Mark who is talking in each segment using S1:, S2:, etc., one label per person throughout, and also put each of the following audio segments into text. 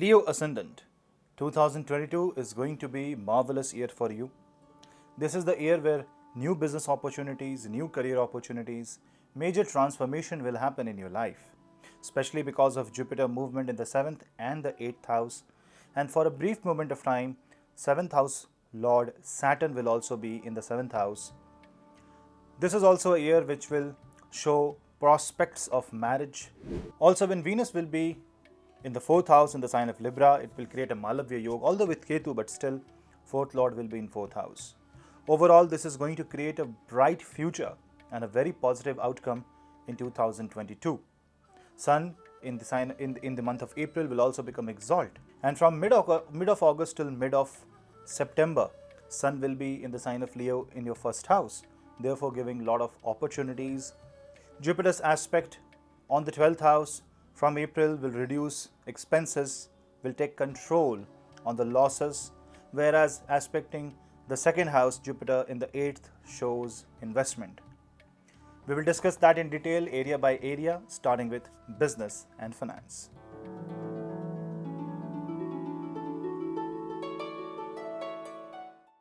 S1: Leo Ascendant, 2022 is going to be marvelous year for you. This is the year where new business opportunities, new career opportunities, major transformation will happen in your life, especially because of Jupiter movement in the 7th and the 8th house. And for a brief moment of time, 7th house Lord Saturn will also be in the 7th house. This is also a year which will show prospects of marriage. Also, when Venus will be in the 4th house in the sign of Libra, it will create a Malavya Yoga, although with Ketu, but still 4th Lord will be in 4th house. Overall, this is going to create a bright future and a very positive outcome in 2022. Sun in the sign in the month of April will also become exalt, and from mid of August till mid of September, Sun will be in the sign of Leo in your 1st house, therefore giving a lot of opportunities. Jupiter's aspect on the 12th house from April will reduce expenses, will take control on the losses, whereas aspecting the 2nd house, Jupiter in the 8th, shows investment. We will discuss that in detail, area by area, starting with business and finance.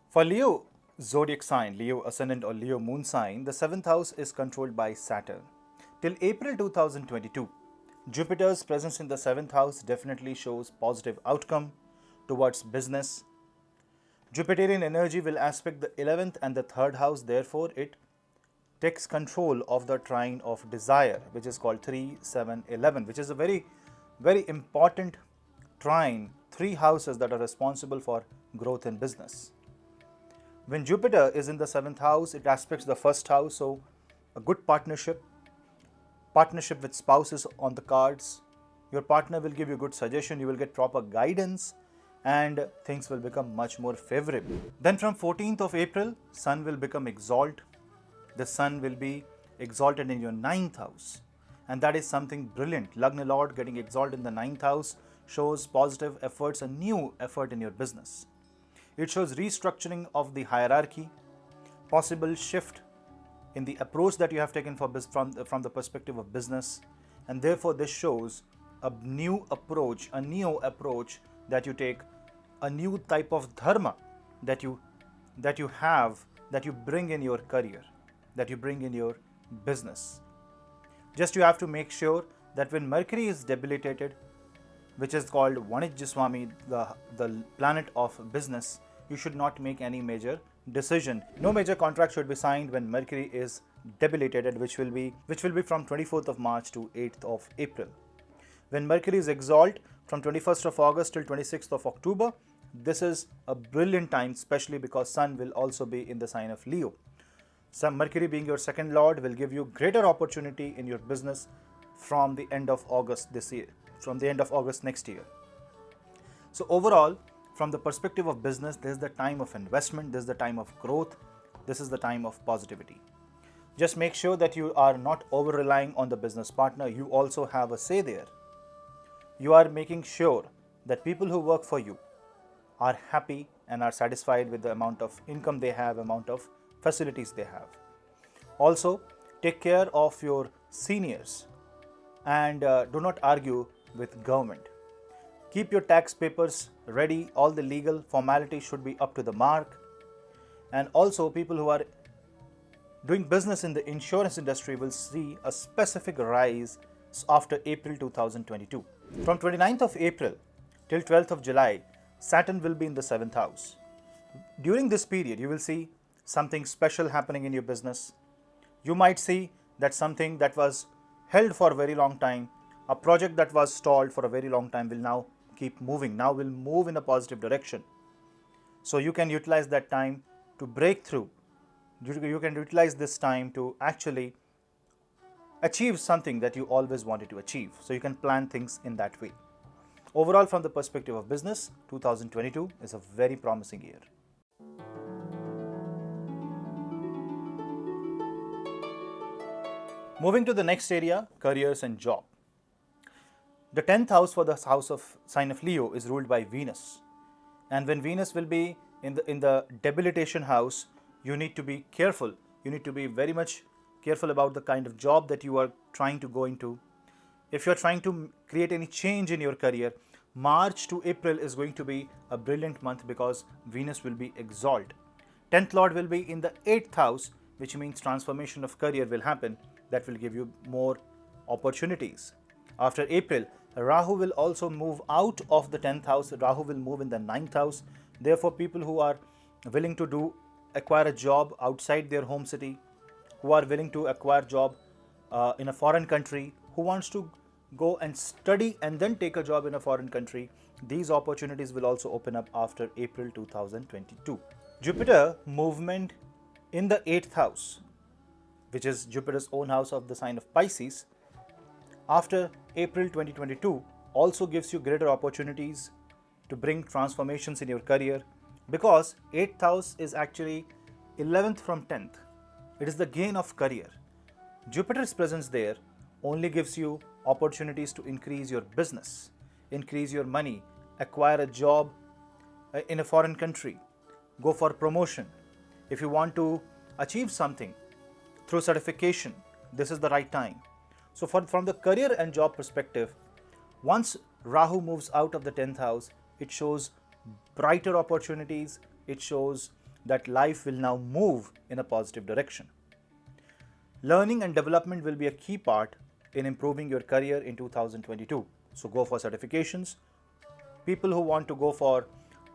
S1: For Leo zodiac sign, Leo ascendant or Leo moon sign, the 7th house is controlled by Saturn. Till April 2022, Jupiter's presence in the 7th house definitely shows positive outcome towards business. Jupiterian energy will aspect the 11th and the 3rd house, therefore it takes control of the trine of desire, which is called 3, 7, 11, which is a very, very important trine, 3 houses that are responsible for growth in business. When Jupiter is in the 7th house, it aspects the 1st house, so a good partnership with spouses on the cards. Your partner will give you good suggestion, you will get proper guidance, and things will become much more favorable. Then from 14th of April, Sun will become exalt. The Sun will be exalted in your 9th house, and that is something brilliant. Lagna Lord getting exalted in the 9th house shows positive efforts, a new effort in your business. It shows restructuring of the hierarchy, possible shift in the approach that you have taken from the perspective of business, and therefore this shows a new approach, a neo approach that you take, a new type of dharma that you bring in your career, that you bring in your business. Just you have to make sure that when Mercury is debilitated, which is called Vanijya Swami, the planet of business, you should not make any major decision. No major contract should be signed when Mercury is debilitated, which will be from 24th of March to 8th of April. When Mercury is exalt from 21st of August till 26th of October, this is a brilliant time, especially because Sun will also be in the sign of Leo. Mercury being your 2nd Lord will give you greater opportunity in your business from the end of August this year, from the end of August next year. So overall, from the perspective of business, this is the time of investment, this is the time of growth, this is the time of positivity. Just make sure that you are not over relying on the business partner, you also have a say there. You are making sure that people who work for you are happy and are satisfied with the amount of income they have, amount of facilities they have. Also, take care of your seniors and do not argue with government. Keep your tax papers ready, all the legal formalities should be up to the mark. And also, people who are doing business in the insurance industry will see a specific rise after April 2022. From 29th of April till 12th of July, Saturn will be in the 7th house. During this period, you will see something special happening in your business. You might see that something that was held for a very long time, a project that was stalled for a very long time will now keep moving, now will move in a positive direction. So you can utilize that time to break through. You can utilize this time to actually achieve something that you always wanted to achieve. So you can plan things in that way. Overall, from the perspective of business, 2022 is a very promising year. Moving to the next area, careers and job. The 10th house for the house of sign of Leo is ruled by Venus. And when Venus will be in the debilitation house, you need to be careful. You need to be very much careful about the kind of job that you are trying to go into. If you are trying to create any change in your career, March to April is going to be a brilliant month because Venus will be exalted. 10th Lord will be in the 8th house, which means transformation of career will happen. That will give you more opportunities. After April, Rahu will also move out of the 10th house. Rahu will move in the 9th house. Therefore, people who are willing to acquire a job outside their home city, who are willing to acquire job in a foreign country, who wants to go and study and then take a job in a foreign country, these opportunities will also open up after April 2022. Jupiter movement in the 8th house, which is Jupiter's own house of the sign of Pisces, after April 2022 also gives you greater opportunities to bring transformations in your career, because 8th house is actually 11th from 10th. It is the gain of career. Jupiter's presence there only gives you opportunities to increase your business, increase your money, acquire a job in a foreign country, go for promotion. If you want to achieve something through certification, this is the right time. So from the career and job perspective, once Rahu moves out of the 10th house, it shows brighter opportunities. It shows that life will now move in a positive direction. Learning and development will be a key part in improving your career in 2022. So go for certifications. People who want to go for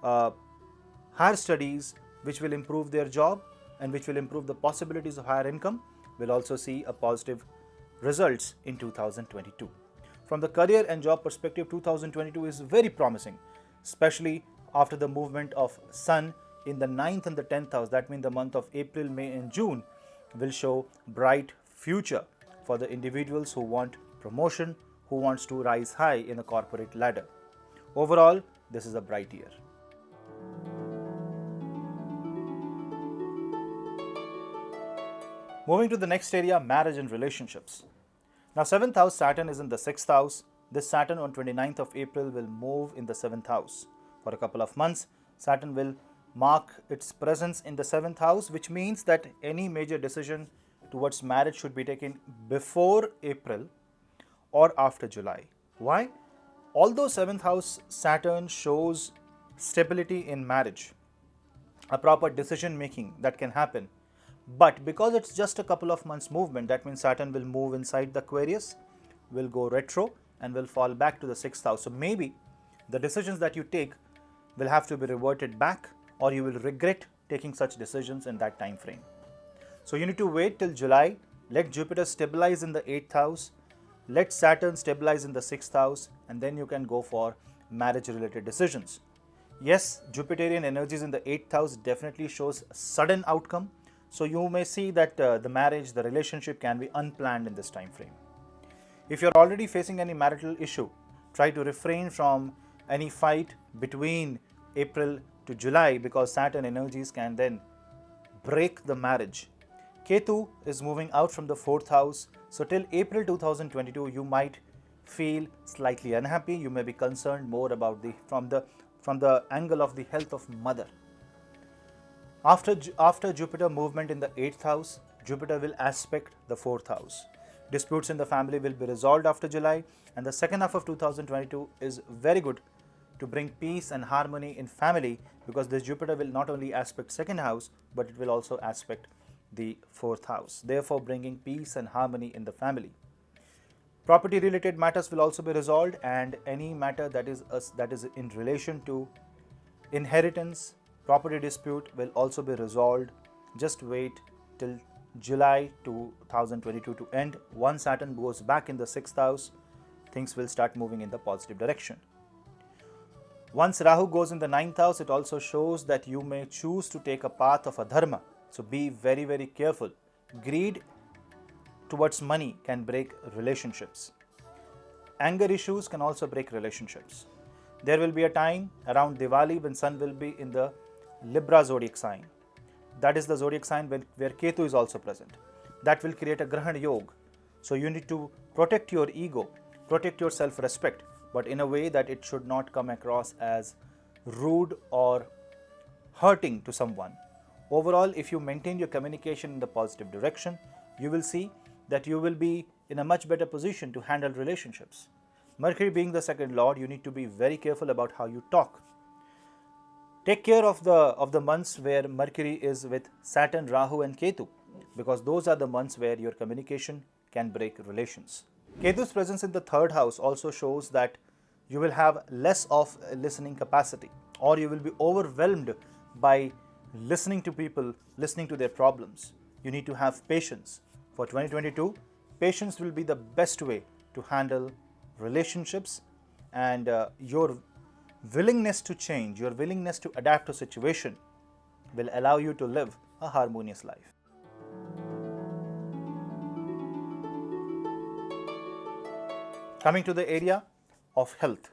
S1: higher studies, which will improve their job and which will improve the possibilities of higher income, will also see a positive results in 2022. From the career and job perspective, 2022 is very promising, especially after the movement of Sun in the 9th and the 10th house. That means the month of April, May and June will show bright future for the individuals who want promotion, who wants to rise high in the corporate ladder. Overall, this is a bright year. Moving to the next area, marriage and relationships. Now 7th house Saturn is in the 6th house. This Saturn on 29th of April will move in the 7th house. For a couple of months, Saturn will mark its presence in the 7th house, which means that any major decision towards marriage should be taken before April or after July. Why? Although 7th house Saturn shows stability in marriage, a proper decision making that can happen, but because it's just a couple of months movement, that means Saturn will move inside the Aquarius, will go retro and will fall back to the 6th house. So maybe the decisions that you take will have to be reverted back, or you will regret taking such decisions in that time frame. So you need to wait till July, let Jupiter stabilize in the 8th house, let Saturn stabilize in the 6th house, and then you can go for marriage related decisions. Yes, Jupiterian energies in the 8th house definitely shows sudden outcome. So you may see that the marriage, the relationship can be unplanned in this time frame. If you're already facing any marital issue, try to refrain from any fight between April to July, because Saturn energies can then break the marriage. Ketu is moving out from the 4th house. So till April 2022, you might feel slightly unhappy. You may be concerned more about from the angle of the health of mother. After Jupiter movement in the 8th house, Jupiter will aspect the 4th house. Disputes in the family will be resolved after July, and the second half of 2022 is very good to bring peace and harmony in family, because this Jupiter will not only aspect 2nd house, but it will also aspect the 4th house, therefore bringing peace and harmony in the family. Property related matters will also be resolved, and any matter that is in relation to inheritance, property dispute will also be resolved. Just wait till July 2022 to end. Once Saturn goes back in the 6th house, things will start moving in the positive direction. Once Rahu goes in the 9th house, it also shows that you may choose to take a path of adharma. So be very, very careful. Greed towards money can break relationships. Anger issues can also break relationships. There will be a time around Diwali when Sun will be in the Libra zodiac sign. That is the zodiac sign where Ketu is also present. That will create a Grahan Yoga. So you need to protect your ego, protect your self-respect, but in a way that it should not come across as rude or hurting to someone. Overall, if you maintain your communication in the positive direction, you will see that you will be in a much better position to handle relationships. Mercury being the second lord, you need to be very careful about how you talk. Take care of the months where Mercury is with Saturn, Rahu and Ketu, because those are the months where your communication can break relations. Ketu's presence in the third house also shows that you will have less of listening capacity, or you will be overwhelmed by listening to people, listening to their problems. You need to have patience. For 2022, patience will be the best way to handle relationships, and your willingness to change, your willingness to adapt to situation will allow you to live a harmonious life. Coming to the area of health.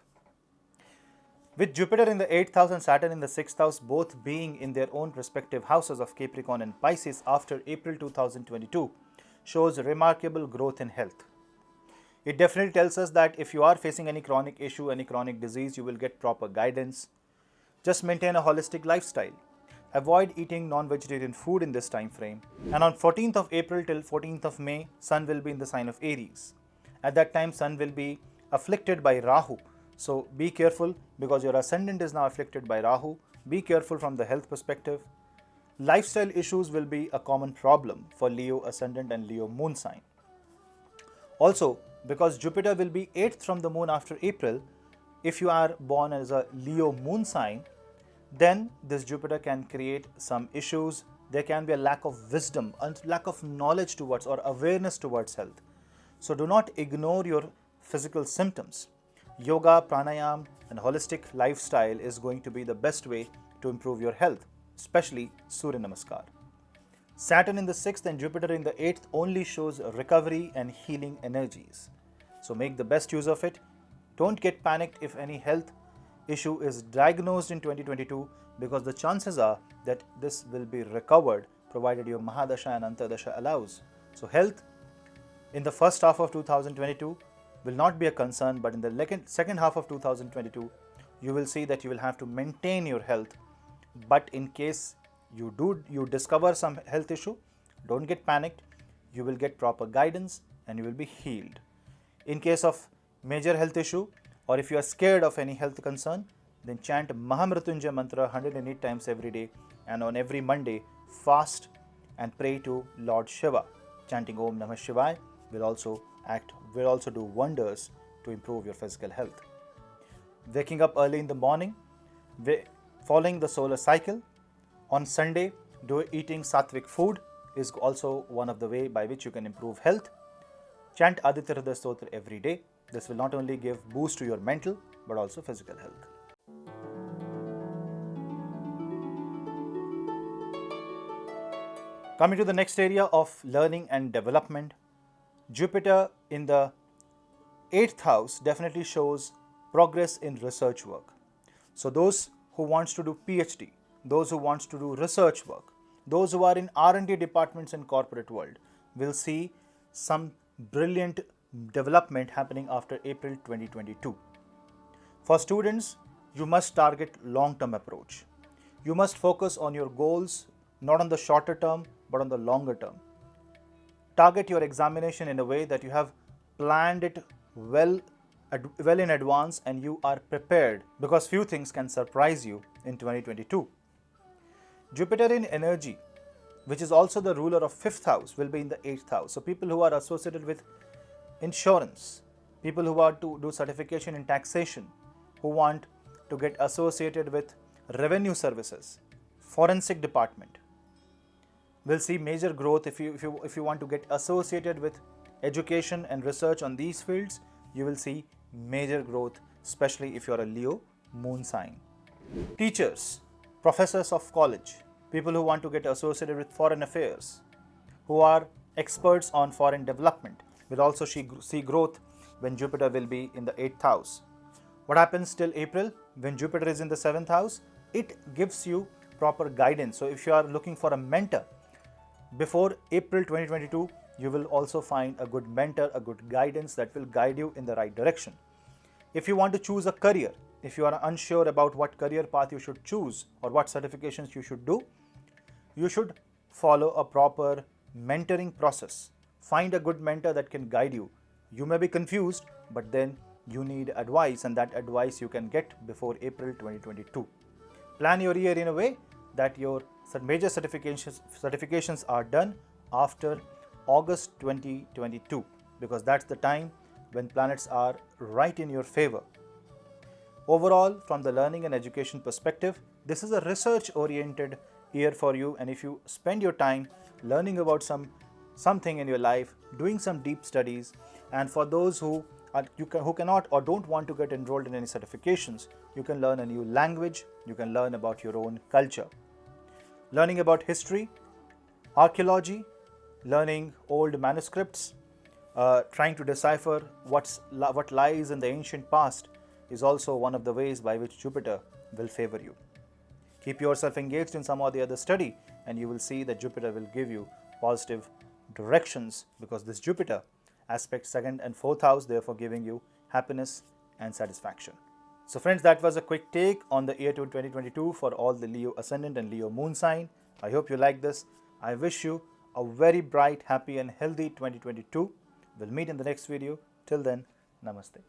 S1: With Jupiter in the 8th house and Saturn in the 6th house, both being in their own respective houses of Capricorn and Pisces after April 2022, shows remarkable growth in health. It definitely tells us that if you are facing any chronic issue, any chronic disease, you will get proper guidance. Just maintain a holistic lifestyle. Avoid eating non-vegetarian food in this time frame. And on 14th of April till 14th of May, Sun will be in the sign of Aries. At that time, Sun will be afflicted by Rahu. So be careful, because your ascendant is now afflicted by Rahu. Be careful from the health perspective. Lifestyle issues will be a common problem for Leo ascendant and Leo moon sign. Also, because Jupiter will be 8th from the moon after April, if you are born as a Leo moon sign, then this Jupiter can create some issues. There can be a lack of wisdom and lack of knowledge towards or awareness towards health. So do not ignore your physical symptoms. Yoga, pranayam and holistic lifestyle is going to be the best way to improve your health, especially Surya Namaskar. Saturn in the 6th and Jupiter in the 8th only shows recovery and healing energies. So make the best use of it. Don't get panicked if any health issue is diagnosed in 2022, because the chances are that this will be recovered provided your Mahadasha and Antardasha allows. So health in the first half of 2022 will not be a concern, but in the second half of 2022, you will see that you will have to maintain your health. But in case you discover some health issue, don't get panicked. You will get proper guidance and you will be healed. In case of major health issue, or if you are scared of any health concern, then chant Mahamrityunjay mantra 108 times every day, and on every Monday fast and pray to Lord Shiva. Chanting Om Namah Shivaya will also do wonders to improve your physical health. Waking up early in the morning, following the solar cycle. On Sunday, eating sattvic food is also one of the way by which you can improve health. Chant Aditya Hridaya Stotra every day. This will not only give boost to your mental but also physical health. Coming to the next area of learning and development, Jupiter in the 8th house definitely shows progress in research work. So those who wants to do PhD, those who wants to do research work, those who are in R&D departments in corporate world will see some brilliant development happening after April 2022. For students, you must target long-term approach. You must focus on your goals, not on the shorter term, but on the longer term. Target your examination in a way that you have planned it well in advance and you are prepared, because few things can surprise you in 2022. Jupiter in energy, which is also the ruler of 5th house, will be in the 8th house. So people who are associated with insurance, people who want to do certification in taxation, who want to get associated with revenue services, forensic department, will see major growth. If you want to get associated with education and research on these fields, you will see major growth, especially if you are a Leo moon sign. Teachers, professors of college, people who want to get associated with foreign affairs, who are experts on foreign development, will also see growth when Jupiter will be in the 8th house. What happens till April? When Jupiter is in the 7th house, it gives you proper guidance. So if you are looking for a mentor, before April 2022, you will also find a good mentor, a good guidance that will guide you in the right direction. If you want to choose a career, if you are unsure about what career path you should choose or what certifications you should do, you should follow a proper mentoring process. Find a good mentor that can guide you. You may be confused, but then you need advice, and that advice you can get before April 2022. Plan your year in a way that your major certifications are done after August 2022, because that's the time when planets are right in your favor. Overall, from the learning and education perspective, this is a research-oriented year for you, and if you spend your time learning about something in your life, doing some deep studies, and for those who cannot or don't want to get enrolled in any certifications, you can learn a new language, you can learn about your own culture. Learning about history, archaeology, learning old manuscripts, trying to decipher what lies in the ancient past is also one of the ways by which Jupiter will favor you. Keep yourself engaged in some or the other study, and you will see that Jupiter will give you positive directions, because this Jupiter aspects 2nd and 4th house, therefore giving you happiness and satisfaction. So friends, that was a quick take on the year 2022 for all the Leo ascendant and Leo moon sign. I hope you like this. I wish you a very bright, happy and healthy 2022. We'll meet in the next video. Till then, namaste.